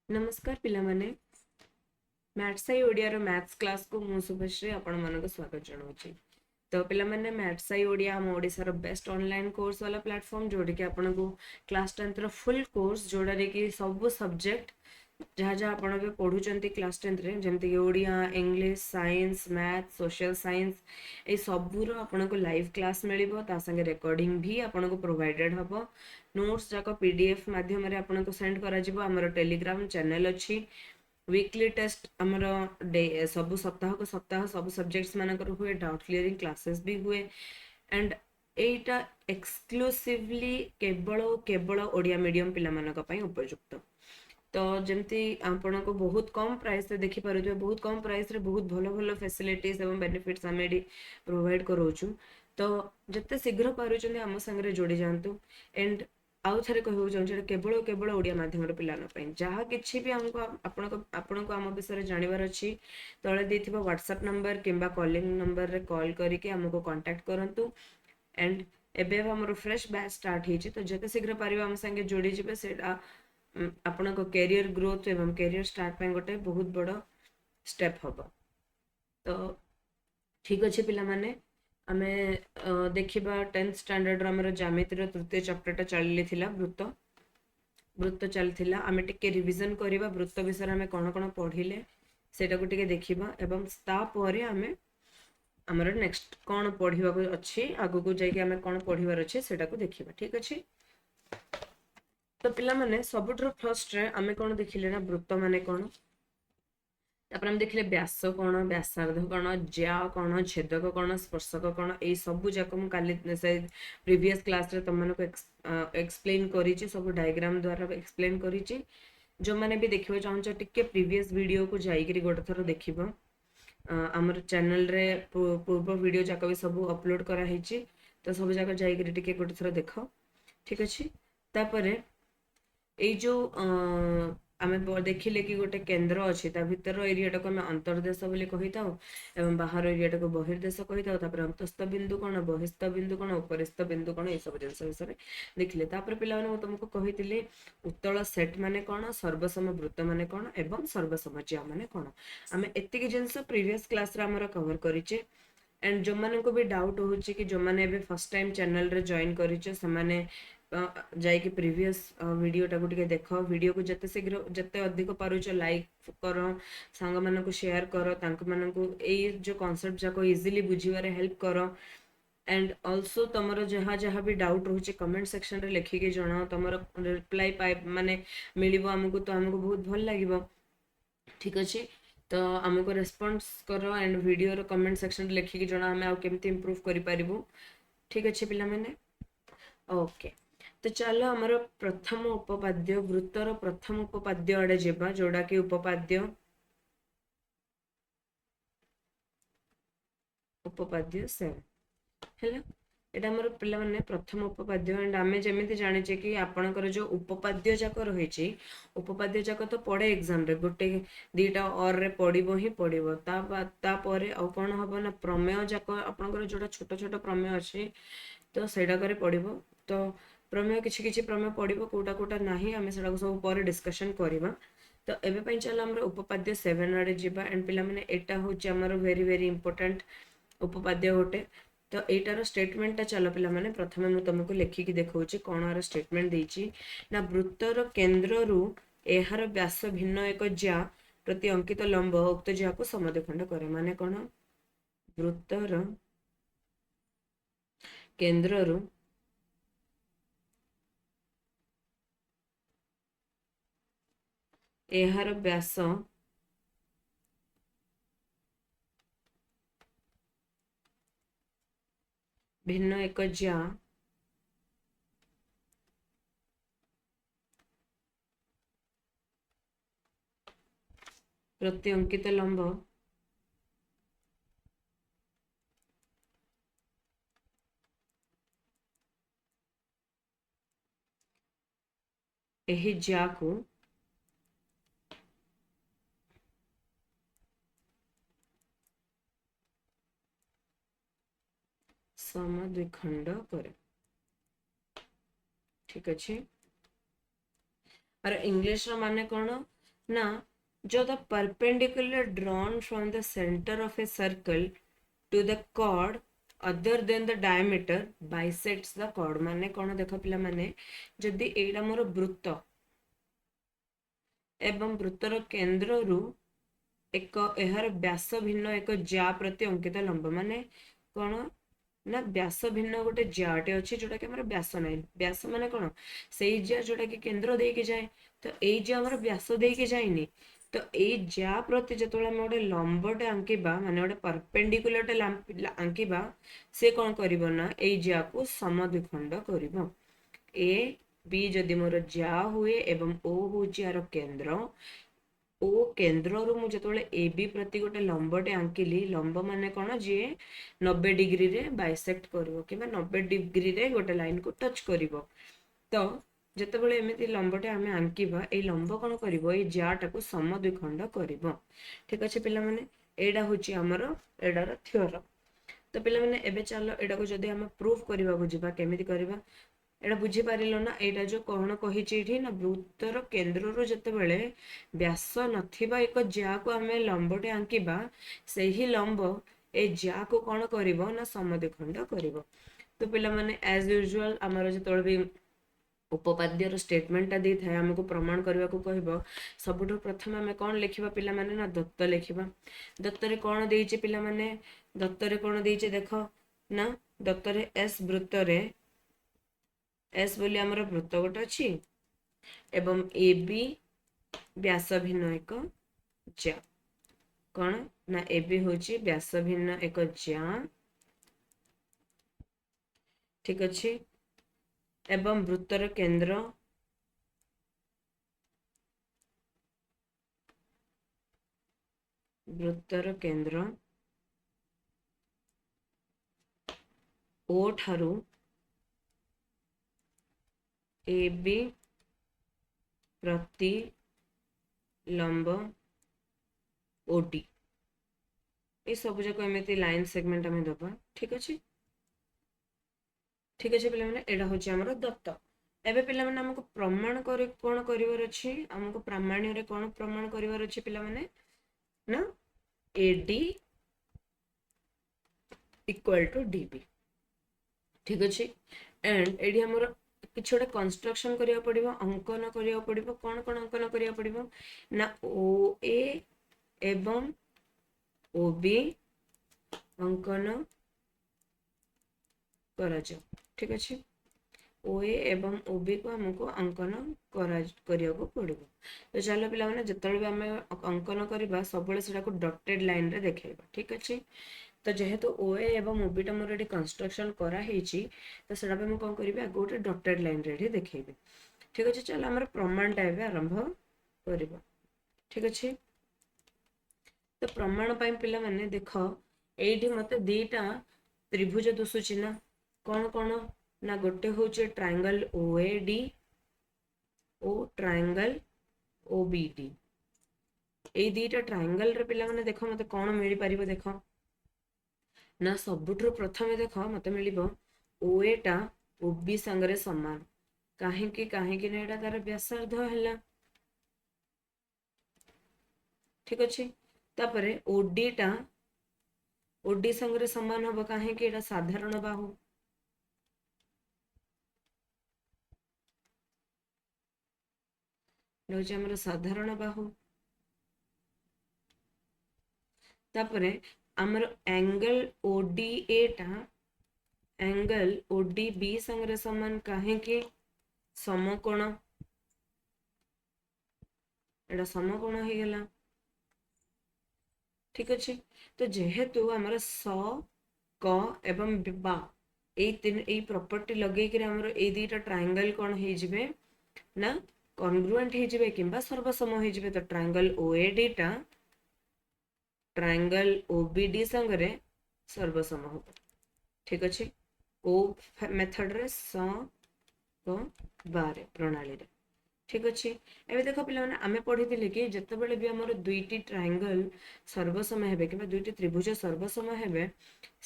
नमस्कार पिलामाने मैथ्साई ओडिया रो maths class को मु शुभश्री आपण मानको स्वागत जणाउछि। तो पिलामाने मैथ्साई ओडिया हम ओडिसा रो बेस्ट ऑनलाइन कोर्स वाला प्लेटफॉर्म जोडे कि आपण को क्लास 10th रो फुल कोर्स जोडा रे कि सब सब्जेक्ट जहाँ जहाँ आपण बे पढुचंती क्लास 10th रे जेमति Odia English science math social science ए सबु रो आपण को लाइव क्लास मिलिबो ता संगे रिकॉर्डिंग भी आपण को प्रोवाइडेड हबो। नोट्स जाक पीडीएफ माध्यम रे आपण को सेंड करा जिवो। हमर टेलीग्राम चैनल अछि। वीकली टेस्ट हमर डे सब सप्ताह को सप्ताह सब सब्जेक्ट्स मानकर हुए। डाउट क्लियरिंग क्लासेस भी हुए एंड एटा एक्सक्लूसिवली केवल केवल ओडिया मीडियम पिला मानक पई उपयुक्त। तो जमती आपण को बहुत कम प्राइस रे देखि पारुथे, बहुत कम प्राइस रे बहुत भलो भलो फैसिलिटीज एवं बेनिफिट्स हमें प्रोवाइड करोछु। तो जते शीघ्र पारुचंदी हम संगे जोड़ी जानतु एंड आउ थरे कहू चाहूँ केवल केवल ओडिया माध्यम पिलान जहाँ किसी भी हमको आपण को आम विषय जानवर अच्छी तले देथिबा व्हाट्सएप नंबर किंबा कॉलिंग नंबर रे कॉल करके हमको कांटेक्ट करंतु। एंड एबे हमर फ्रेश बैच स्टार्ट हेछि तो जते शीघ्र पारिबा हम संगे जोड़ी जिबे सेटा आपण को कैरियर ग्रोथ एवं कैरियर स्टार्ट पे गोटे बहुत बड़ स्टेप हम। तो ठीक अच्छे पिला माने आमे देखिबा 10th स्टैंडर्ड हमर ज्यामिति रो तृतीय चैप्टर चलली थिला वृत्त वृत्त चलथिला। आमे टिके रिवीजन करिबा वृत्त विषय आमे कोन कोन पढिले सेटा को टिके देखिबा एवं ता परे आमे हमर नेक्स्ट कोन पढिबा को अछि आगु को जाय कि आमे कोन पढिबार अछि सेटा को देखिबा। ठीक अछि। तो पिला माने सबुठर फर्स्ट रे आमे कोन देखिले ना वृत्त माने कोन, तापर हम देखिले व्यास कोन व्यासार्ध कोन ज्या कोन छेदक कोन स्पर्शक कोन ए सब जाक हम काली से प्रीवियस क्लास रे तमन को एक्सप्लेन करिछि, सब डायग्राम द्वारा एक्सप्लेन करिछि। जो माने भी देखिबो चाहन्छ टिके प्रीवियस वीडियो को जाईकरी गोटे थरो देखिबो। हमर चैनल रे पूर्व वीडियो जाक भी सब अपलोड करा हेछि तो सब जाक जाईकरी टिके गोटे थरो देखो। ठीक अछि। तापरे এই जो आमे देखिले कि गोटे केंद्र अच्छी भितर एरिया को आम अंतर्देश बोली कही था एवं बाहर एरिया को बहिर्देश कही था। अंतस्थ बिंदु कौन बहिस्थ बिंदु कौन उपरिस्थ बिंदु कौन ये सब जिन विषय देखिले। पिला तुमको कही उत्तल सेट माने कौन सर्वसम वृत्त माने कौन एवं सर्वसम ज्या माने कौन आम एतिक जिनस प्रीवियस क्लास कवर करिचे। एंड जो माने को भी डाउट हो कि जो माने भी फर्स्ट टाइम चैनल रे जॉइन करिचे से माने जाइए प्रीवियस वीडियो टाको टिके देख। वीडियो को जते शीघ्र जते अधिक पारुच लाइक कर सांग मान को शेयर कर तांक मान को ए जो कॉन्सेप्ट जाको इजीली बुझीबारे हेल्प कर। एंड ऑल्सो तुमर जहाँ जहाँ भी डाउट रोचे कमेंट सेक्शन रे लिखिके जनाओ तुमर रिप्लाई पाए माने मिलिबो हमको तो हमको बहुत भल लागिबो। ठीक अच्छे। तो हमको रेस्पॉन्स करो एंड वीडियो रो कमेंट सेक्शन रे लिखिके जना हमें आउ केमती इंप्रूव करि पारिबो। ठीक अच्छे पिला माने ओके। तो चलो आमर प्रथम उपपाद्य वृत्तर प्रथम उपपाद्य आड़े जेबा जोड़ा कि उपपाद्य उपपाद्य 7 हैला। एटा हमर पिला माने प्रथम उपपाद्य एंड आमे जेमिति जानिचे कि आपनकर जो उपपाद्य जाक रहिछि उपपाद्य जाक तो पड़े एग्जाम रे गोटे दीटा और रे पड़िबो ही पड़िबो ता परे आ कोन हबो ना प्रमेय जाक आपनकर जोटा छोट छोट प्रमेय अछि तो सेडा करे पड़िबो। तो प्रमेय किछि किछि प्रमेय पड़िबो कोटा कोटा नाही आमे सेडा को सब परे डिस्कशन करिबा। तो एबे पई चल हमर उपपाद्य 7 आड़े जिबा एंड पिला माने एटा होछि हमर वेरी वेरी इंपोर्टेंट उपपाद्य होटे। तो एटार स्टेटमेंट चलो पिला माने प्रथमे मु तुमको लिखिकी देखौछि कोन आर स्टेटमेंट देछि ना वृत्तर केंद्र रु एहार व्यास भिन्न एक ज्या प्रति अंकित लंब उक्त ज्या को समद्विखंड करे। माने कोन वृत्तर केंद्र रु एहार व्यास भिन्न एक ज्या प्रति अंकित लंब एही ज्या को समद्विखंड करे। ठीक अच्छे। और इंग्लिश रो माने कोन ନା जो the perpendicular drawn from the center of a circle to the chord other than the diameter bisects the chord। ମାନେ କଣ ଦେଖ ପିଲାମାନେ, ଯଦି ଏଇଟା ମୋର ବୃତ୍ତ ଏବଂ ବୃତ୍ତର କେନ୍ଦ୍ରରୁ ଏକ ଏହାର ବ୍ୟାସ ଭିନ୍ନ ଏକ ଜ୍ୟା ପ୍ରତି ଅଙ୍କିତ ଲମ୍ବ। ମାନେ କଣ ନା ବ୍ୟାସ ଭିନ୍ନ ଗୋଟେ ଜ୍ୟାଟେ ଅଛି ଯୋଉଟା କି ଆମର ବ୍ୟାସ ନାହିଁ। ବ୍ୟାସ ମାନେ କଣ, ସେଇ ଜ୍ୟା ଯୋଉଟା କି କେନ୍ଦ୍ର ଦେଇକି ଯାଏ। ତ ଏଇ ଜ୍ୟା ଆମର ବ୍ୟାସ ଦେଇକି ଯାଇନି। ତ ଏଇ ଜ୍ୟା ପ୍ରତି ଯେତେବେଳେ ଆମେ ଗୋଟେ ଲମ୍ବଟେ ଆଙ୍କିବା, ମାନେ ଗୋଟେ ପରପେଣ୍ଡିକୁଲାରଟେ ଆଙ୍କିବା, ସେ କଣ କରିବ ନା ଏଇ ଜ୍ୟାକୁ ସମଦ୍ୱିଖଣ୍ଡ କରିବ। ଏ ବି ଯଦି ମୋର ଜ୍ୟା ହୁଏ ଏବଂ ଓ ହଉଛି ଏହାର କେନ୍ଦ୍ର, ଓ କେନ୍ଦ୍ରରୁ ମୁଁ ଯେତେବେଳେ ଏ ବି ପ୍ରତି ଗୋଟେ ଲମ୍ବଟେ ଆଙ୍କିଲି, ଲମ୍ବ ମାନେ କଣ, ଯିଏ 90 ଡିଗ୍ରୀରେ ବାଇସେକ୍ଟ କରିବ କିମ୍ବା 90 ଡିଗ୍ରୀରେ ଗୋଟେ ଲାଇନକୁ ଟଚ୍ କରିବ। ତ ଯେତେବେଳେ ଏମିତି ଲମ୍ବଟେ ଆମେ ଆଙ୍କିବା, ଏଇ ଲମ୍ବ କଣ କରିବ, ଏଇ ଜ୍ୟାଟାକୁ ସମଦ୍ୱିଖଣ୍ଡ କରିବ। ଠିକ ଅଛି ପିଲାମାନେ, ଏଇଟା ହଉଛି ଆମର ଏଇଟାର ଥିଓରମ। ତ ପିଲାମାନେ ଏବେ ଚାଲ ଏଇଟାକୁ ଯଦି ଆମେ ପ୍ରୁଫ୍ କରିବାକୁ ଯିବା, କେମିତି କରିବା? ଏଇଟା ବୁଝିପାରିଲ ନା? ଏଇଟା ଯୋଉ କଣ କହିଛି ଏଇଠି ନା, ବୃତ୍ତର କେନ୍ଦ୍ରରୁ ଯେତେବେଳେ ବ୍ୟାସ ନଥିବା ଏକ ଜ୍ୟାକୁ ଆମେ ଲମ୍ବଟେ ଆଙ୍କିବା, ସେହି ଲମ୍ବ ଏ ଜ୍ୟାକୁ କଣ କରିବ ନା ସମଦ୍ୱିଖଣ୍ଡ କରିବ। ତ ପିଲାମାନେ ଆଜ ୟୁଜୁଆଲ ଆମର ଯେତେବେଳେ ବି ଉପପାଦ୍ୟର ଷ୍ଟେଟମେଣ୍ଟଟା ଦେଇଥାଏ, ଆମକୁ ପ୍ରମାଣ କରିବାକୁ କହିବ, ସବୁଠୁ ପ୍ରଥମେ ଆମେ କଣ ଲେଖିବା ପିଲାମାନେ, ନା ଦତ୍ତ ଲେଖିବା। ଦତ୍ତରେ କଣ ଦେଇଛି ପିଲାମାନେ, ଦତ୍ତରେ କଣ ଦେଇଛି ଦେଖ ନା, ଦତ୍ତରେ ଏସ୍ ବୃତ୍ତରେ, ଏସ୍ ବୋଲି ଆମର ବୃତ୍ତ ଗୋଟେ ଅଛି ଏବଂ ଏ ବି ବ୍ୟାସ ଭିନ୍ନ ଏକ ଜ୍ୟା। କଣ ନା ଏ ବି ହଉଛି ବ୍ୟାସ ଭିନ୍ନ ଏକ ଜ୍ୟା, ଠିକ ଅଛି। ଏବଂ ବୃତ୍ତର କେନ୍ଦ୍ର ଓ ଠାରୁ ଏ ବି ପ୍ରତି ଲମ୍ବ ଓଡି। এই ସବୁ ଯାକ ଏମିତି ଲାଇନ୍ ସେଗମେଣ୍ଟ ଆମେ ଦବା। ଠିକ ଅଛି, ଠିକ ଅଛି ପିଲାମାନେ, ଏଇଟା ହଉଛି ଆମର ଦତ୍ତ। ଏବେ ପିଲାମାନେ ଆମକୁ ପ୍ରମାଣ କରି କଣ କରିବାର ଅଛି, ଆମକୁ ପ୍ରାମାଣ୍ୟରେ କଣ ପ୍ରମାଣ କରିବାର ଅଛି ପିଲାମାନେ, ନା AD equal to DB। ଠିକ ଅଛି, ଏଣ୍ଡ ଏଇଠି ଆମର କିଛି ଗୋଟେ କନଷ୍ଟ୍ରକ୍ସନ କରିବାକୁ ପଡିବ, ଅଙ୍କନ କରିବାକୁ ପଡିବ। କଣ କଣ ଅଙ୍କନ କରିବାକୁ ପଡିବ ନା OA ଏବଂ OB ଅଙ୍କନ କରାଯାଉ। ଠିକ ଅଛି, OA ଏବଂ OB କୁ ଆମକୁ ଅଙ୍କନ କରିବାକୁ ପଡିବ। ତ ଚାଲ ପିଲାମାନେ, ଯେତେବେଳେ ବି ଆମେ ଅଙ୍କନ କରିବା ସବୁବେଳେ ସେଟାକୁ ଡଟେଡ୍ ଲାଇନରେ ଦେଖେଇବା। ଠିକ ଅଛି, ତ ଯେହେତୁ OA ଏବଂ OB ଟା ମୋର ଏଠି କନଷ୍ଟ୍ରକ୍ସନ କରାହେଇଛି, ତ ସେଟା ପାଇଁ ମୁଁ କଣ କରିବି, ଆଗ ଗୋଟେ ଡଟେଡ୍ ଲାଇନରେ ଏଠି ଦେଖେଇବି। ଠିକ ଅଛି, ଚାଲ ଆମର ପ୍ରମାଣଟା ଏବେ ଆରମ୍ଭ କରିବା। ଠିକ ଅଛି, ତ ପ୍ରମାଣ ପାଇଁ ପିଲାମାନେ ଦେଖ, ଏଇଠି ମତେ ଦିଟା ତ୍ରିଭୁଜ ଦିଶୁଛି ନା, କଣ କଣ ନା ଗୋଟେ ହଉଛି ଟ୍ରାୟାଙ୍ଗଲ OAD ଓ ଟ୍ରାୟାଙ୍ଗଲ OBD। ଏଇ ଦିଟା ଟ୍ରାୟାଙ୍ଗଲ ରେ ପିଲାମାନେ ଦେଖ ମତେ କଣ ମିଳିପାରିବ, ଦେଖ ନା ସବୁଠୁ ପ୍ରଥମେ ଦେଖ ମତେ ମିଳିବ OA ଟା OB ସାଙ୍ଗରେ ସମାନ। କାହିଁକି, କାହିଁକି ନା ଏଇଟା ତାର ବ୍ୟାସାର୍ଦ୍ଧ ହେଲା। ଠିକ ଅଛି, ତାପରେ OD ଟା OD ସାଙ୍ଗରେ ସମାନ ହବ, କାହିଁକି, ଏଇଟା ସାଧାରଣ ବାହୁ। ରହୁଛି ଆମର ସାଧାରଣ ବାହୁ। ତାପରେ ଆମର ଆଙ୍ଗେଲ ODA ଟା ଆଙ୍ଗେଲ ODB ସାଙ୍ଗରେ ସମାନ, କାହିଁକି, ସମକୋଣ। ଏଟା ସମକୋଣ ହେଇଗଲା। ଠିକ ଅଛି, ତ ଯେହେତୁ ଆମର ସ କ ଏବଂ ବା ଏଇ ପ୍ରପର୍ଟି ଲଗେଇକିରି ଆମର ଏଇ ଦିଟା ଟ୍ରାୟାଙ୍ଗଲ କଣ ହେଇଯିବେ ନା କନଗ୍ରୁଏଣ୍ଟ ହେଇଯିବେ କିମ୍ବା ସର୍ବସମ ହେଇଯିବେ। ତ ଟ୍ରାୟାଙ୍ଗଲ OAD ଟା ଟ୍ରାୟାଙ୍ଗଲ OBD ସାଙ୍ଗରେ ସର୍ବସମ ହବ। ଠିକ ଅଛି, କୋଉ ମେଥଡରେ, ସ କ ବାରେ ପ୍ରଣାଳୀରେ। ଠିକ ଅଛି, ଏବେ ଦେଖ ପିଲାମାନେ, ଆମେ ପଢିଥିଲେ କି ଯେତେବେଳେ ବି ଆମର ଦୁଇଟି ଟ୍ରାୟାଙ୍ଗଲ ସର୍ବସମ ହେବେ କିମ୍ବା ଦୁଇଟି ତ୍ରିଭୁଜ ସର୍ବସମ ହେବେ,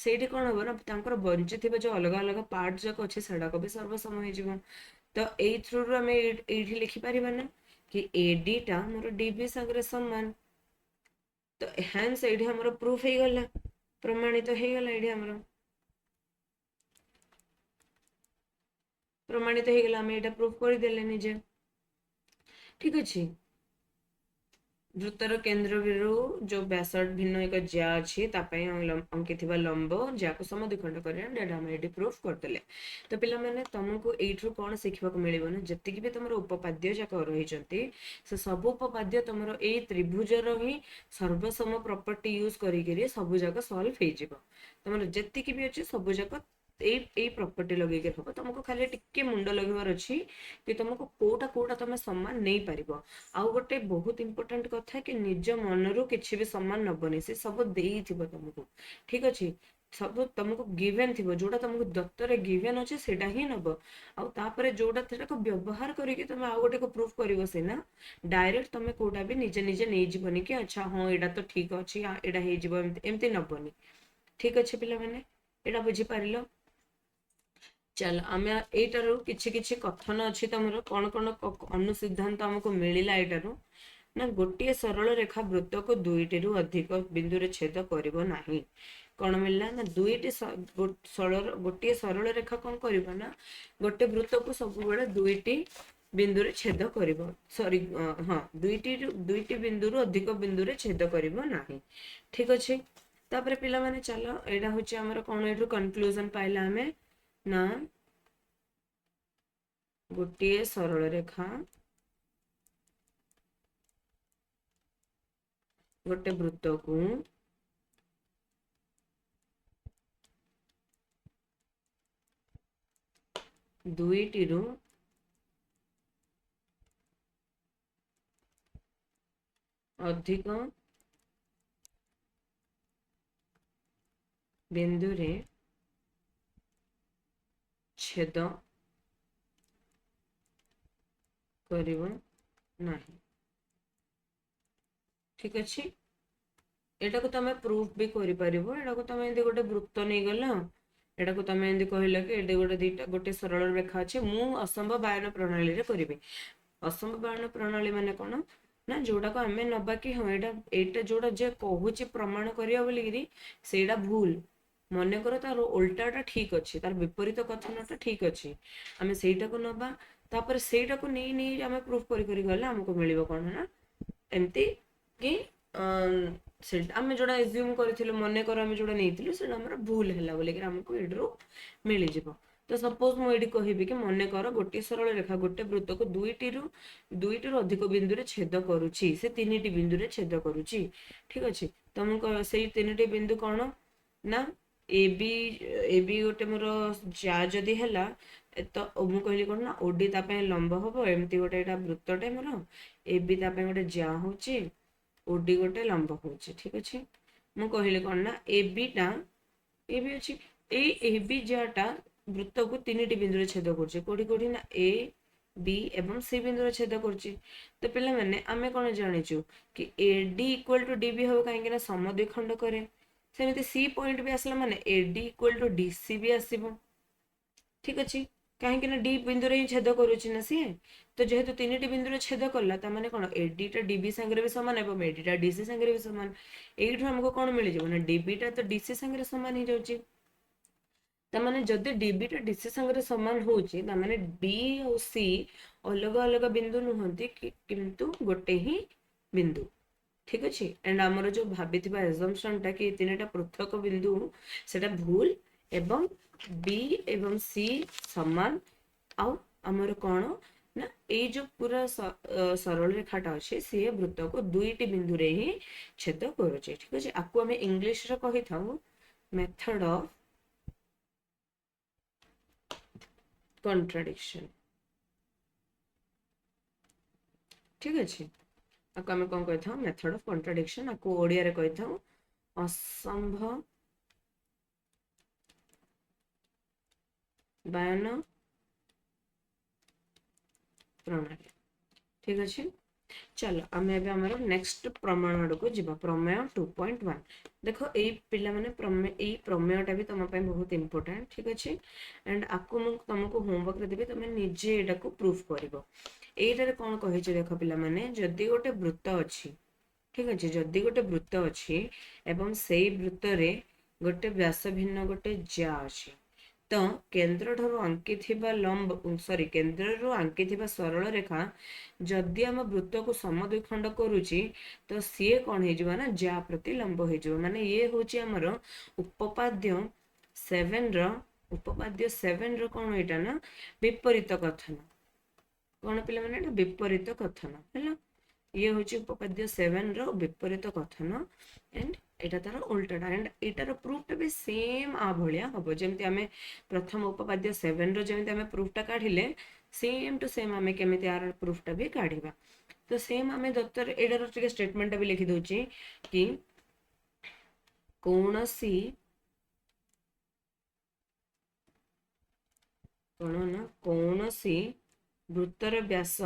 ସେଇଠି କଣ ହବ ନା ତାଙ୍କର ବଞ୍ଚିଥିବା ଯୋଉ ଅଲଗା ଅଲଗା ପାର୍ଟ ଯାକ ଅଛି ସେଗୁଡାକ ବି ସର୍ବସମ ହେଇଯିବ। ତ ଏଇ ଥ୍ରୁରୁ ଆମେ ଏଇଠି ଲେଖିପାରିବା ନା कि एडी टा मोर डीबी संगे समान तो हेन्स एडी हमर प्रूफ हे गला प्रमाणित हे गला एडी हमर प्रमाणित हे गला हम एटा प्रूफ कर देले निजे ठीक अछि वृत्तर केन्द्र बिरु जो व्यासर्ध भिन्न एक ज्या अछि तापय अंकिथिबा लंब ज्याको समद्विखंड करिया डेटा हम एडी प्रूफ करदेले तो पिला माने तुमको एठु कोन सिखबा को मिलिबो न जति कि भी तमरो उपपाद्य जाक रही जंती से सब उपपाद्य तमरो ए त्रिभुज रो ही सर्वसम प्रॉपर्टी यूज करी करी सब जाक सॉल्व हे जिवो तमरो जति कि भी अछि सब जाक ए प्रॉपर्टी लगे के हबो तुमको खाली टिके मुंड लगेबार अछि कि तुमको कोटा कोटा तमे सम्मान नै परिबो आउ गोटे बहुत इंपोर्टेंट कथा कि निज मनरू किछि भी सम्मान नबनी से सब देई थिबो तुमको ठीक अछि सब तुमको गिवन थिबो जोटा तुमको दत्तरे गिवन अछि सेटा ही नबो आउ तापरे जोटा थेटा को व्यवहार करी कि तुम आउ गोटे को प्रूफ करिवो से ना डायरेक्ट तुम कोटा भी निजे निजे नै जीवनी कि अच्छा हां एडा तो ठीक अछि एडा हे जीवो एमती नबनी ठीक अछि पिला माने एडा बुझी पारिलो चल आम एटारू किछि किछि कथन अछि तमरो कोन कोन अनुसिद्धांत हमको मिलिला एटारू ना गोटे सरल रेखा वृत्त को दुईटी रु अधिक बिंदु रे छेद करिवो नाही कोन मिलला ना दुईटी गोटे सरल रेखा कोन करिवो ना गोटे वृत्त को सब बेले दुईटी बिंदु रे छेद करिवो सॉरी हां दुईटी बिंदु रु अधिक बिंदु रे छेद करिवो नाही ठीक अछि तापरे पिला माने चलो एडा होची हमर कोन एठु कंक्लूजन पाइला हमें ना गोटे सरल रेखा गोटे वृत्त को दुईटी रु अधिक बिंदु रे छेद करिवो नाही ठीक अछि एटा को तमे प्रूफ भी करि परिबो एटा को तमे एंदी गोटे वृत्त नै गला एटा को तमे एंदी कहिला कि एडी गोटे दीटा गोटे सरल रेखा अछि मु असंभव बायन प्रणाली रे करिबे असंभव बायन प्रणाली माने कोन ना जोड़ा को हमें नबा कि हां एटा जोड़ा जे कहूची प्रमाण करिया बोली गिरी सेडा भूल मने करो तार उल्टाटा ठीक अच्छे तार विपरीत कथनटा ठीक अच्छे आम सेटा को नबा तापर सेटा को नहीं नहीं आम प्रूफ करी गले हमको मिलिबो कोन ना एमती कि आम जोड़ा एज्यूम करथिलु मने करो आम जोड़ा नेथिलु सेटा हमर भूल हैला बोले कि हमको एडरो मिली जिवो तो सपोज मु एडी कहिबी कि मने करो गोटे सरल रेखा गोटे वृत्त को दुईटी रु अधिक बिंदु रे छेद करूची से तीनटी बिंदु रे छेद करूची ठीक अछि तुमको सेई तीनटी बिंदु कोन ना ए बी गोटे मोर जा जदी हैला तो मु कहली कोन ना ओडी ता पे लंब हबो एमती गोटे एटा वृत्तटे मोर ए बी ता पे गोटे जा होची ओडी गोटे लंब होची ठीक अछि मु कहली कोन ना ए बी अछि ए बी जाटा वृत्त को तीनटी बिंदु रे छेद करछि कोडी कोडी ना ए बी एवं सी बिंदु रे छेद करछि तो पिला माने आमे कोन जानिचु कि एडी इक्वल टू डीबी हो काहे कि ना समद्विखंड करे सेमिति सी पॉइंट भी आसला माने एडी इक्वल टू डीसी भी आसीबो ठीक अछि काहे कि ना डी बिंदु रे ही छेद करूछि ना सी तो जेहेतु तीनटी बिंदु रे छेद करला त माने कोन एडी टा डीबी संगे भी समान एवं एडी टा डीसी संगे भी समान एठु हमको कोन मिलि जबो ना डीबी टा तो डीसी संगे समान ही जाउछि त माने जदि डीबी टा डीसी संगे समान होउछि त माने बी और सी अलग अलग बिंदु नहंती किंतु गोटे ही बिंदु ठीक अछि एंड हमर जो भाबिथिबा एजम्पशन टा कि तीनटा पृथक बिंदु सेटा भूल एवं बी एवं सी समान आउ हमर कोन ना ए जो पूरा सरल रेखाटा अछि से वृत्त को दुईटी बिंदु रे ही छेद करूछि ठीक अछि आकु हमें इंग्लिश रे कहि थाउ मेथड ऑफ कॉन्ट्राडिक्शन ठीक अछि आकु हमें कोन कहि थाउ मेथड ऑफ कॉन्ट्राडिक्शन आकु ओडिया रे कहि थाउ असंभव बायन प्रणाली ठीक अछि चलो आमे एबे हमर नेक्स्ट प्रमाण को जिबा प्रमेय 2.1 देखो ए पिला माने प्रमेयटा भी तम पय बहुत इंपोर्टेंट ठीक अछि एंड आकु मु तुमको होमवर्क रे देबे तमे निजे एटा को प्रूफ करिवो ଏଇଟାରେ କ'ଣ କହିଛି ଦେଖ ପିଲାମାନେ, ଯଦି ଗୋଟେ ବୃତ୍ତ ଅଛି, ଠିକ ଅଛି, ଯଦି ଗୋଟେ ବୃତ୍ତ ଅଛି ଏବଂ ସେଇ ବୃତ୍ତରେ ଗୋଟେ ବ୍ୟାସ ଭିନ୍ନ ଗୋଟେ ଜ୍ୟା ଅଛି, ତ କେନ୍ଦ୍ରଠାରୁ ଆଙ୍କିଥିବା କେନ୍ଦ୍ରରୁ ଆଙ୍କିଥିବା ସରଳ ରେଖା ଯଦି ଆମ ବୃତ୍ତକୁ ସମଦ୍ୱିଖଣ୍ଡ କରୁଛି ତ ସିଏ କ'ଣ ହେଇଯିବ ନା ଜ୍ୟା ପ୍ରତି ଲମ୍ବ ହେଇଯିବ। ମାନେ ଇଏ ହଉଛି ଆମର ଉପପାଦ୍ୟ 7ର କ'ଣ ଏଇଟା ନା ବିପରୀତ କଥନ। କ'ଣ ପିଲାମାନେ, ଏଇଟା ବିପରୀତ କଥନ ହେଲା। ଇଏ ହଉଛି ଉପପାଦ୍ୟ 7ର ବିପରୀତ କଥନ ଏଣ୍ଡ ଏଇଟା ତାର ଉଲ୍ଟାଟା। ଏଣ୍ଡ ଏଇଟାର ପ୍ରୁଫଟା ବି ସେମ୍ ଆ ଭଳିଆ ହବ, ଯେମିତି ଆମେ ପ୍ରଥମ ଉପପାଦ୍ୟ 7ର ଯେମିତି ଆମେ ପ୍ରୁଫଟା କାଢିଲେ ସେମ୍ ଟୁ ସେମ୍ ଆମେ କେମିତି ଆର ପ୍ରୁଫଟା ବି କାଢିବା। ତ ସେମ୍ ଆମେ ଦତ୍ତରେ ଏଇଟାର ଟିକେ ଷ୍ଟେଟମେଣ୍ଟଟା ବି ଲେଖି ଦଉଛି କି କୌଣସି କ'ଣ ନା କୌଣସି ବୃତ୍ତର ବ୍ୟାସ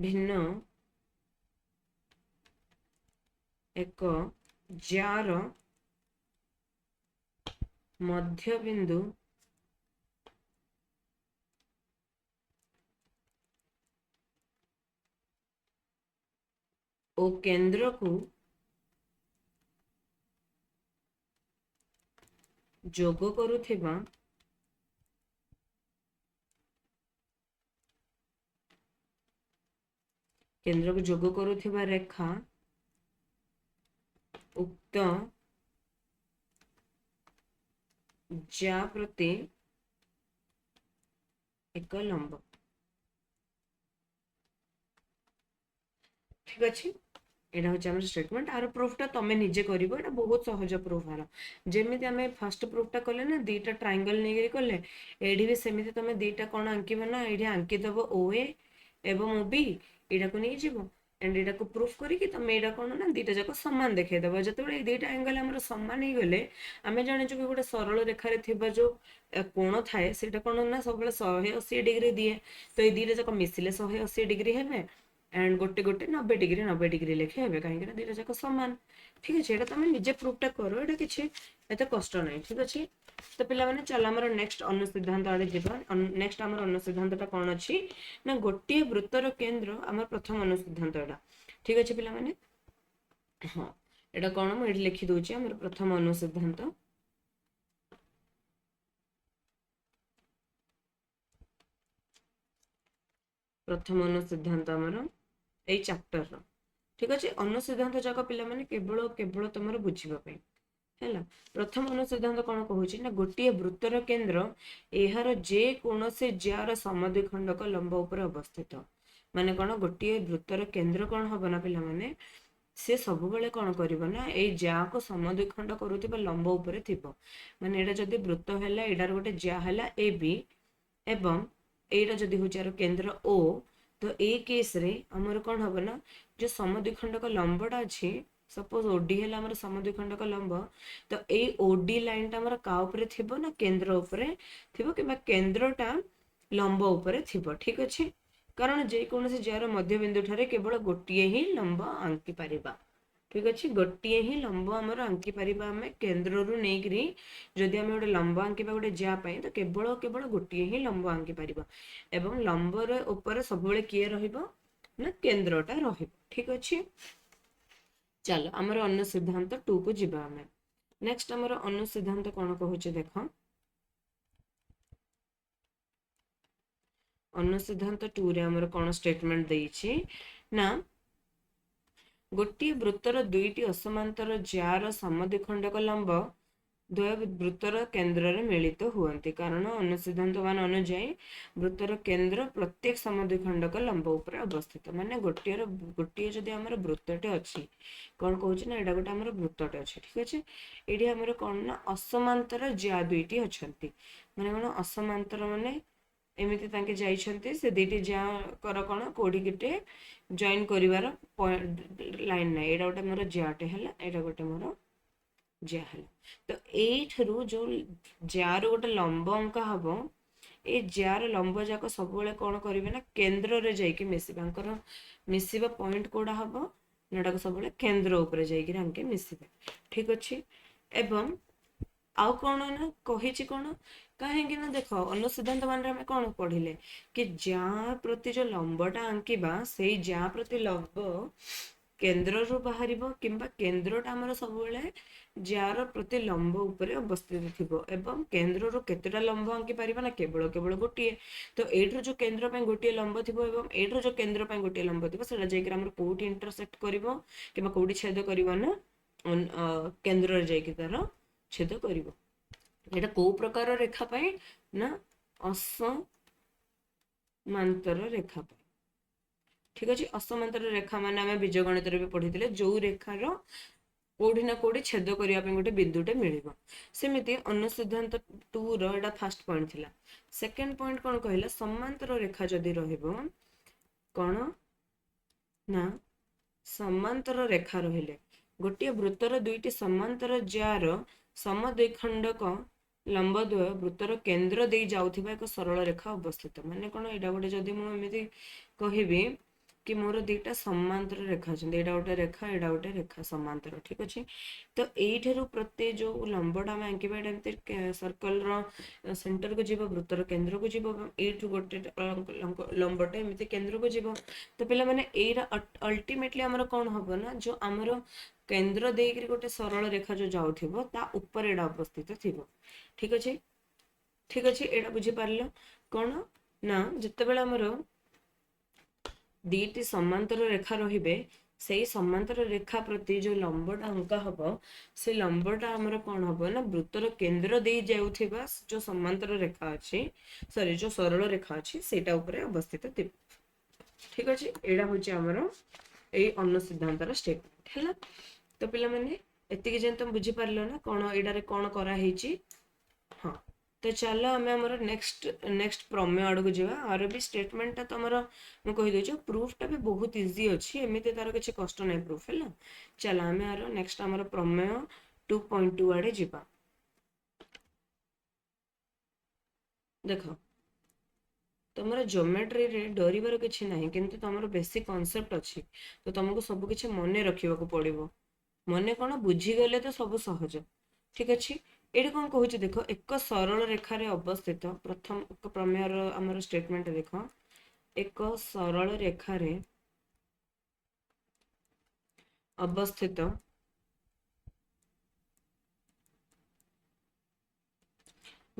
ଭିନ୍ନ ଏକ ଜ୍ୟାର ମଧ୍ୟବିନ୍ଦୁ ଓ କେନ୍ଦ୍ରକୁ ଯୋଗ କରୁଥିବା ରେଖା ଉକ୍ତ ଜ୍ୟା ପ୍ରତି ଏକ ଲମ୍ବ। ଠିକ ଅଛି, ଏଇଟା ହଉଛି ଆମର ଷ୍ଟେଟମେଣ୍ଟ। ଆର ପ୍ରୁଫଟା ତମେ ନିଜେ କରିବ, ଏଇଟା ବହୁତ ସହଜ ପ୍ରୁଫ ଆର। ଯେମିତି ଆମେ ଫାଷ୍ଟ ପ୍ରୁଫଟା କଲେ ନା ଦିଟା ଟ୍ରାଇଙ୍ଗଲ ନେଇକି କଲେ, ଏଇଠି ବି ସେମିତି ତମେ ଦିଟା କ'ଣ ଆଙ୍କିବ ନା, ଏଇଠି ଆଙ୍କିଦବ OA ଏବଂ OB, ଏଇଟାକୁ ନେଇଯିବ ଏଣ୍ଡ ଏଇଟାକୁ ପ୍ରୁଫ କରିକି ତମେ ଏଇଟା କ'ଣ ନା ଦିଟା ଯାକ ସମାନ ଦେଖେଇଦବ। ଯେତେବେଳେ ଏଇ ଦିଟା ଆଙ୍ଗଲ ଆମର ସମାନ ହେଇଗଲେ ଆମେ ଜାଣିଛୁ କି ଗୋଟେ ସରଳ ରେଖାରେ ଥିବା ଯୋଉ କୋଣ ଥାଏ ସେଇଟା କ'ଣ ନା ସବୁବେଳେ 180 ଡିଗ୍ରୀ ଦିଏ। ତ ଏଇ ଦିଟା ଯାକ ମିଶିଲେ 180 ଡିଗ୍ରୀ ହେବେ एंड गोटे गोटे 90 डिग्री लेखे हेबे, कहीं दुईटा जाक सामान। ठीक अच्छे, ये तुम निजे प्रूफटा करो, ये किसी एत कष्ट ना। ठीक अच्छे, तो पिला माने चल आमर नेक्स्ट अनुसिद्धांत आड़े जीवा। नेक्स्ट आमर अनुसिद्धांतटा कौन अच्छी ना गोटे वृत्तर केंद्र आमर प्रथम अनुसिद्धांत एटा। ठीक अच्छे पिला माने, हाँ एटा कौन मुझे लिखि दूची आमर प्रथम अनुसिद्धांत। प्रथम अनुसिद्धांत आमर ए चैप्टर रो। ठीक अच्छे, अनुसिद्धांत जाक पिला माने केवल केवल तुम बुझापी है। प्रथम अनुसिद्धांत कौन कहूँ ना गोटे वृत्तर केंद्र यार जेकोसी ज्यार समद्विखंडक लंब उपर अवस्थित। माने कौन गोटे वृत्तर केंद्र कौन हम ना पिला माने से सब बेले कौन कर ना ये ज्या को समद्विखंड करुवा लंब उपर थी। माने एटा जदि वृत्त है एटार गोटे ज्या है ए बी एवं एटा जदि हूँ यार केंद्र ओ, तो ए केस रे हमर कौन हम ना जो समद्विखंडक लंबटा अच्छी सपोज ओडी है आमर समद्विखंडक लंब, तो ये ओडी लाइन टा आमर का उपरे थिबो ना केंद्र उपरे थिबो कि केंद्रटा लंब उपरे थिबो। ठीक अच्छे, कारण जेकोसी जार मध्यबिंदु ठारे केवल गोटे ही लंब आंकी पारिबा। ठीक अच्छे, गोटे ही लंब आमर आंकी पारिबा आमे केंद्र रु नेकरी जदि आमे गोटे लंब आंकीबा गोटे ज्या पई, तो केवल केवल गोटे ही लंब आंकी पारिबा एवं लंब रे ऊपर सब बेले किए रहिबो ना केंद्रटा रहिबो। ठीक अच्छे, चलो आमर अनुसिद्धांत 2 को जीवा आमे। नेक्स्ट आमर अनुसिद्धांत कौन कहूचे देख, अनुसिद्धांत 2 रे आमर कौन स्टेटमेंट देइछि ना गोटे वृत्तर दुईटी असमांतर ज्यार समद्विखंडक लंब द्वय वृत्तर केंद्र रे मिलित हुअन्ति। कारण अनुसिद्धांत मान अनुଯାयी वृत्तर केंद्र प्रत्येक समद्विखंडक लंब ऊपर अवस्थित। माने गोटे जदि आमर वृत्तटे अछि, कौन कहूछि ना एटा गोटे आमर वृत्तटे अछि। ठीक अछि, एडी आमर कोन ना असमांतर ज्या दुईटी अछंती। माने कोन असमांतर माने एमिति तांके जाइछंती से दुईटी ज्या कर कोन कोडी गिटे जॉइन करिवार लाइन नै, एटा गोटे मोर ज्याटे हला, एटा गोटे मोर ज्या हला। तो एठरू जो जार गोटे लंब अंका हम ए जार लंब जाक सब बेले कौन करेंगे ना केंद्र रे जाइके मिसिबा मिसिबा पॉइंट कोडा हम ना सब बेले केंद्र ऊपर जाइके आंके मिसिबे। ठीक अच्छे, एवं आउ कौन ना कही कौन କାହିଁକି ନା ଦେଖ ଅନୁସିଦ୍ଧାନ୍ତ ମାନେ ଆମେ କଣ ପଢିଲେ କି ଯା ପ୍ରତି ଯୋଉ ଲମ୍ବଟା ଆଙ୍କିବା ସେଇ ଯା ପ୍ରତି ଲମ୍ବ କେନ୍ଦ୍ରରୁ ବାହାରିବ କିମ୍ବା କେନ୍ଦ୍ରଟା ଆମର ସବୁବେଳେ ଯାର ପ୍ରତି ଲମ୍ବ ଉପରେ ଅବସ୍ଥିତ ଥିବ ଏବଂ କେନ୍ଦ୍ରରୁ କେତେଟା ଲମ୍ବ ଆଙ୍କି ପାରିବା ନା କେବଳ ଗୋଟିଏ। ତ ଏଇଠାରୁ ଯୋଉ କେନ୍ଦ୍ର ପାଇଁ ଗୋଟିଏ ଲମ୍ବ ଥିବ ଏବଂ ଏଇଠାରୁ ଯୋଉ କେନ୍ଦ୍ର ପାଇଁ ଗୋଟିଏ ଲମ୍ବ ଥିବ ସେଟା ଯାଇକି ଆମର କୋଉଠି ଇଣ୍ଟରସେକ୍ଟ କରିବ କିମ୍ବା କୋଉଠି ଛେଦ କରିବ ନା କେନ୍ଦ୍ରରେ ଯାଇକି ତାର ଛେଦ କରିବ। ଏଇଟା କୋଉ ପ୍ରକାର ରେଖା ପାଇଁ ନା ଅସମାନ୍ତର ରେଖା ପାଇଁ। ଠିକ ଅଛି, ଅସମାନ୍ତର ରେଖା ମାନେ ଆମେ ବୀଜଗଣିତରେ ବି ପଢିଥିଲେ ଯୋଉ ରେଖାର କୋଉଠି ନା କୋଉଠି ଛେଦ କରିବା ପାଇଁ ଗୋଟେ ବିନ୍ଦୁଟେ ମିଳିବ। ସେମିତି ଅନୁସିଦ୍ଧାନ୍ତ 2 ର ଏଟା ଫାର୍ଷ୍ଟ ପଏଣ୍ଟ ଥିଲା। ସେକେଣ୍ଡ ପଏଣ୍ଟ କଣ କହିଲା, ସମାନ୍ତର ରେଖା ଯଦି ରହିବ କଣ ନା ସମାନ୍ତର ରେଖା ରହିଲେ ଗୋଟିଏ ବୃତ୍ତର ଦୁଇଟି ସମାନ୍ତର ଜ୍ୟାର ସମଦ୍ୱିଖଣ୍ଡକ ଲମ୍ବଦ୍ୱୟ ବୃତ୍ତର କେନ୍ଦ୍ର ଦେଇ ଯାଉଥିବା ଏକ ସରଳ ରେଖା ଅବସ୍ଥିତ। ମାନେ କଣ, ଏଇଟା ଗୋଟେ ଯଦି ମୁଁ ଏମିତି କହିବି କି ମୋର ଦିଟା ସମାନ୍ତର ରେଖା ଅଛନ୍ତି, ଏଇଟା ଗୋଟେ ରେଖା ଏଇଟା ଗୋଟେ ରେଖା ସମାନ୍ତର, ଠିକ ଅଛି। ତ ଏଇଠାରୁ ପ୍ରତି ଯୋଉ ଲମ୍ବଟା ଆମେ ଆଙ୍କିବା ଏଇଟା ଏମିତି ସର୍କଲର ସେଣ୍ଟରକୁ ଯିବ, ବୃତ୍ତର କେନ୍ଦ୍ରକୁ ଯିବ ଏବଂ ଏଇଠୁ ଗୋଟେ ଲମ୍ବଟା ଏମିତି କେନ୍ଦ୍ରକୁ ଯିବ। ତ ପିଲାମାନେ ଏଇଟା ଅଲ୍ଟିମେଟଲି ଆମର କଣ ହବ ନା, ଯୋଉ ଆମର କେନ୍ଦ୍ର ଦେଇକିରି ଗୋଟେ ସରଳ ରେଖା ଯୋଉ ଯାଉଥିବ ତା ଉପରେ ଏଇଟା ଅବସ୍ଥିତ ଥିବ। ଠିକ ଅଛି, ଠିକ ଅଛି, ଏଇଟା ବୁଝିପାରିଲ। କଣ ନା ଯେତେବେଳେ ଆମର ଦିଟି ସମାନ୍ତର ରେଖା ରହିବେ ସେଇ ସମାନ୍ତର ରେଖା ପ୍ରତି ଯୋଉ ଲମ୍ବଟା ଅଙ୍କା ହବ ସେ ଲମ୍ବଟା ଆମର କଣ ହବ ନା ବୃତ୍ତର କେନ୍ଦ୍ର ଦେଇ ଯାଉଥିବା ଯୋଉ ସମାନ୍ତର ରେଖା ଅଛି, ସରି ଯୋଉ ସରଳ ରେଖା ଅଛି ସେଇଟା ଉପରେ ଅବସ୍ଥିତ ଥିବ। ଠିକ ଅଛି, ଏଇଟା ହଉଛି ଆମର ଏଇ ଅନୁସିଦ୍ଧାନ୍ତର ଷ୍ଟେଟମେଣ୍ଟ ହେଲା। ତ ପିଲାମାନେ ଏତିକି ଯେମିତି ତମେ ବୁଝିପାରିଲ ନା କଣ ଏଇଟାରେ କଣ କରାହେଇଛି। ହଁ, ତ ଚାଲ ଆମେ ଆମର ନେକ୍ସଟ ପ୍ରମେୟ ଆଡକୁ ଯିବା। ଆର ବି ଷ୍ଟେଟମେଣ୍ଟଟା ତମର ମୁଁ କହିଦଉଛି, ପ୍ରୁଫଟା ବି ବହୁତ ଇଜି ଅଛି, ଏମିତି ତାର କିଛି କଷ୍ଟ ନାହିଁ ପ୍ରୁଫ ହେଲା। ଚାଲ ଆମେ ଆର ନେକ୍ସଟ ଆମର ପ୍ରମେୟ 2.2 ଆଡେ ଯିବା। ଦେଖ ତମର ଜୋମେଟ୍ରିରେ ଡରିବାର କିଛି ନାହିଁ, କିନ୍ତୁ ତମର ବେସିକ କନସେପ୍ଟ ଅଛି ତ ତମକୁ ସବୁ କିଛି ମନେ ରଖିବାକୁ ପଡିବ। ମନେ କଣ, ବୁଝିଗଲେ ତ ସବୁ ସହଜ। ଠିକ ଅଛି, ଏଇଠି କଣ କହୁଛି ଦେଖ, ଏକ ସରଳ ରେଖାରେ ଅବସ୍ଥିତ ପ୍ରଥମ ପ୍ରମେୟର ଆମର ଷ୍ଟେଟମେଣ୍ଟ ଦେଖ, ଏକ ସରଳ ରେଖାରେ ଅବସ୍ଥିତ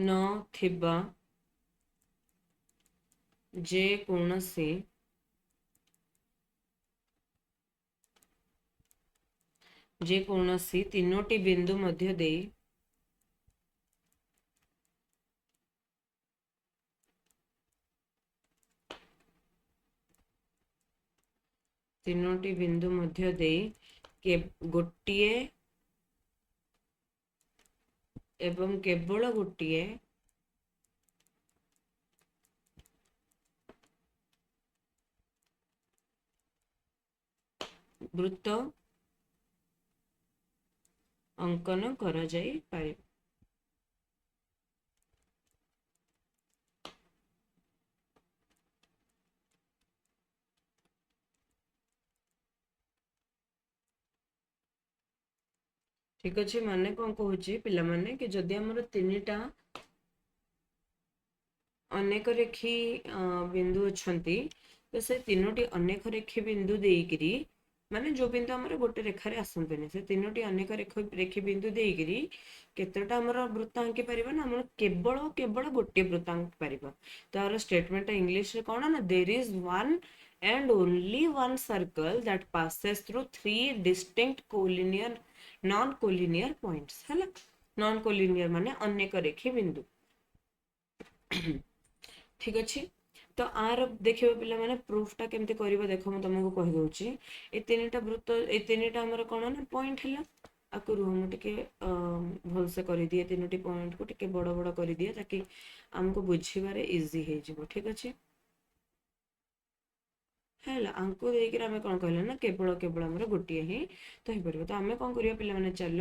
ନଥିବା ଯେକୌଣସି ତିନୋଟି ବିନ୍ଦୁ ମଧ୍ୟ ଦେଇ ଗୋଟିଏ ଏବଂ କେବଳ ଗୋଟିଏ ବୃତ୍ତ ଅଙ୍କନ କରାଯାଇପାରିବ। ଠିକ ଅଛି, ମାନେ କଣ କହୁଛି ପିଲାମାନେ କି ଯଦି ଆମର ତିନିଟା ଅନେକ ରେଖୀ ବିନ୍ଦୁ ଅଛନ୍ତି ତ ସେ ତିନୋଟି ଅନେକ ରେଖୀ ବିନ୍ଦୁ ଦେଇକିରି ମାନେ ଯୋଉ ବିନ୍ଦୁ ଆମର ଗୋଟେ ରେଖାରେ ଆସନ୍ତିନି, ସେ ତିନୋଟି ଅନେକ ରେଖୀ ବିନ୍ଦୁ ଦେଇକିରି କେତେଟା ଆମର ବୃତ୍ତ ଆଙ୍କି ପାରିବା ନା, ଆମର କେବଳ ଗୋଟିଏ ବୃତ୍ତ ଆଙ୍କି ପାରିବା। ତାର ଷ୍ଟେଟମେଣ୍ଟ ଇଂଲିଶରେ କଣ ନା, there is one and only one circle that passes through three distinct collinear non-collinear points ହେଲା। non-collinear ମାନେ ଅନେକ ରେଖୀ ବିନ୍ଦୁ। ଠିକ ଅଛି, ତ ଆର ଦେଖିବ ପିଲାମାନେ ପ୍ରୁଫ ଟା କେମିତି କରିବ ଦେଖ, ମୁଁ ତମକୁ କହିଦଉଛି। ଏଇ ତିନିଟା ଆମର କଣ ନା ପଏଣ୍ଟ ହେଲା। ଆକୁ ରୁହ ମୁଁ ଟିକେ ଭଲସେ କରିଦିଏ, ତିନୋଟି ପଏଣ୍ଟକୁ ଟିକେ ବଡ ବଡ କରିଦିଏ ତାକି ଆମକୁ ବୁଝିବାରେ ଇଜି ହେଇଯିବ। ଠିକ ଅଛି, ହେଲା ଆଙ୍କୁ ଦେଇକିରି ଆମେ କଣ କହିଲା ନା କେବଳ ଆମର ଗୋଟିଏ ହିଁ ତ ହେଇପାରିବ। ତ ଆମେ କଣ କରିବା ପିଲାମାନେ, ଚାଲ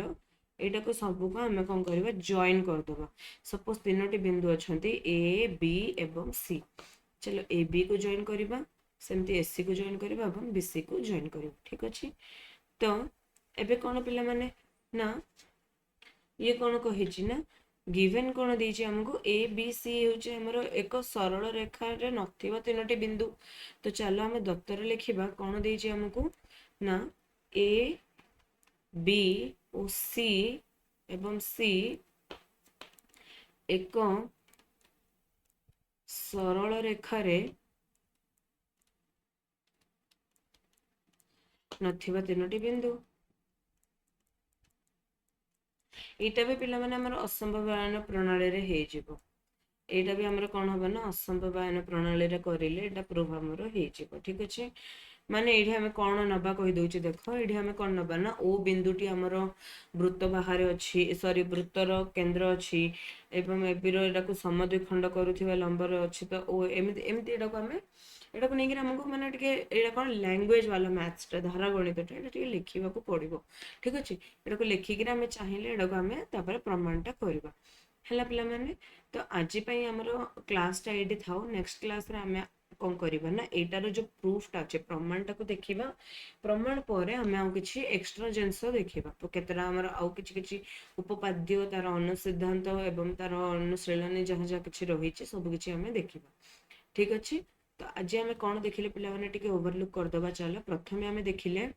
ଏଇଟାକୁ ସବୁକୁ ଆମେ କଣ କରିବା, ଜଏନ କରିଦବା। ସପୋଜ ତିନୋଟି ବିନ୍ଦୁ ଅଛନ୍ତି ଏ ବି ଏବଂ ସି, ଚାଲ ଏ ବି କୁ ଜଏନ କରିବା, ସେମିତି ଏସି କୁ ଜଏନ କରିବା ଏବଂ ବିସି କୁ ଜଏନ କରିବା। ଠିକ ଅଛି, ତ ଏବେ କଣ ପିଲାମାନେ ନା ଇଏ କଣ କହିଛି ନା गिवन कौन देछि हमको ए बी सी होचे हमर एक सरल रेखा रे नथिबा तीनोटी बिंदु। तो चलो हम दत्तर लिखिबा कौन देछि हमको ना ए बी और सी एवं सी एक सरल रेखा रे नथिबा तीनोटी बिंदु। एटा भी पिला माने हमर असंभवायन प्रणाली रे हे जिवो। एटा भी हमर कोन हबो ना असंभवायन प्रणाली रे करिले एटा प्रूफ हमर हे जिवो। ठीक अछि माने एठी हमें कोन नबा कहि दउछि देखो एठी हमें कोन नबा ना ओ बिंदुटी हमर वृत्त बाहर अछि सॉरी वृत्तर केंद्र अछि एवं एबिरो एटा को समद्विखंड करूथिबा लंबर अछि तो ओ एमिति एमिति एटा को हमें एटा को नेगिरा हमको माने टिके एटा कोन लैंग्वेज वाला मैथ्स टा धारा गणित टा एटा टिके लिखिबा को पड़िबो। ठीक अछि एटा को लिखि कि हमें चाहिए एटा को हमें तापर प्रमाण टा करबा हला पिला माने। तो आज पई हमरो क्लास टा एडी थाउ नेक्स्ट क्लास रे हमें कौन करबा ना एटार जो प्रूफ टा अछि प्रमाण टा को देखिबा प्रमाण परे हमें आउ किछि एक्स्ट्रा जिंस देखिबा तो केतरा हमर आउ किछि किछि उपपाद्य तार अनुसिद्धांत एवं तार अनुश्रेणी जहाँ जहाँ किछि रहिछि सब किछि हमें देखिबा। ठीक अछि तो आज हमें कौन देखिले पिला माने टिके ओवरलुक कर दबा चलो प्रथमे हमें देखिले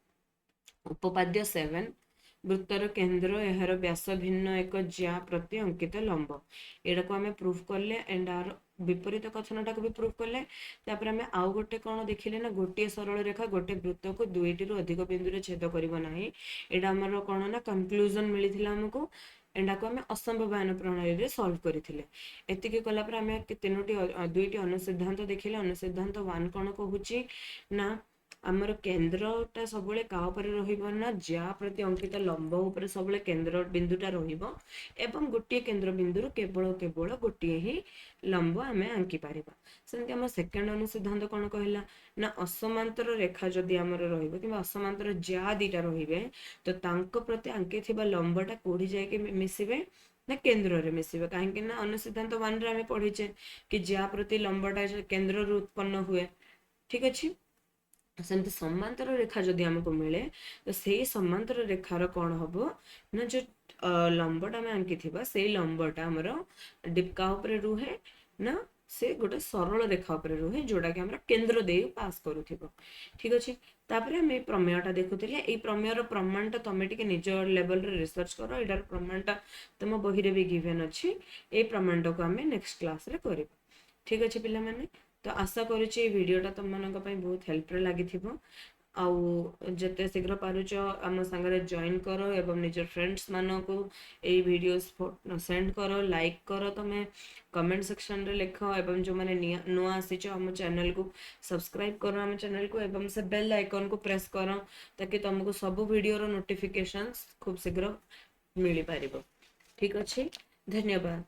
उपपाद्य 7 वृत्तर केंद्र एहार व्यास भिन्न एक ज्या प्रति अंकित लंब एडा को हमें प्रूफ करले एंड आर विपरीत कथनटा को भी प्रूफ करले। तापर हमें आउ गोटे कौन देखिले ना गोटे सरल रेखा गोटे वृत्त को दुईटी रु अधिक बिंदु रे छेद करिवो नाही एडा हमर कौन ना कंक्लूजन मिलिथिला हमको एंडा को हमें असंभवायन प्रणाली रे सॉल्व करिथिले। एतिके कला पर हमें तीनोटी दुईटी अनुसिद्धांत देखिले अनुसिद्धांत 1 कौन कहूची ना आमर केंद्रटा सबले का ऊपर रहिबो ना ज्या प्रति अंकित लंब ऊपर सबले केंद्र बिंदुटा रहिबो एवं गोटे केंद्र बिंदु केवल केवल गोटे ही लंब आमे आंकी पारिबा। सेमति हम सेकंड अनुसिद्धांत कोन कहला ना असमांतर रेखा जदि हमर रहिबो कि असमांतर ज्या दीटा रहिबे तो तांको प्रति आंकिथिबा लंबटा कोठी जाय के मिसिबे ना केंद्र रे मिसिबे काहे ना अनुसिद्धांत 1 रे हमें पढिचे कि ज्या प्रति लंबटा केंद्र रू उत्पन्न हुए। ठीक अछि सेमति समांतर रेखा जदि हमको मिले तो सेही समांतर रेखार कौन हबो ना जो लंबटा में आंकी थिबा सेही लंबटा हमर डिपका ऊपर रुहे ना से गोटे सरल रेखा ऊपर रुहे जोटा कि हमरा केंद्र दे पास करूथिबो। ठीक अछि तापरे हम ए प्रमेयटा देखुथिले ए प्रमेयर प्रमाणटा तमे टिके निज लेवल रे रिसर्च करो एडार प्रमाणटा तम बही रे भी गिवन अछि ए प्रमाणटा को हमें नेक्स्ट क्लास रे करिबा। ठीक अछि पिला माने तो आशा करूची ए वीडियोटा तुम मानक पई बहुत हेल्पफुल लागिथिबो आउ जते शीघ्र पारुच आम संगे जॉइन करो एवं निज फ्रेंड्स मानको ए वीडियोस सेंड करो लाइक करो तमे कमेंट सेक्शन रे लिखो एवं जो माने नुआ आसीचो हम चैनल को सब्सक्राइब करो हम चैनल को एवं से बेल आइकन को प्रेस करो ताकि तुमको सब वीडियो रो नोटिफिकेशंस खूब शीघ्र मिली पारिबो। ठीक अछि धन्यवाद।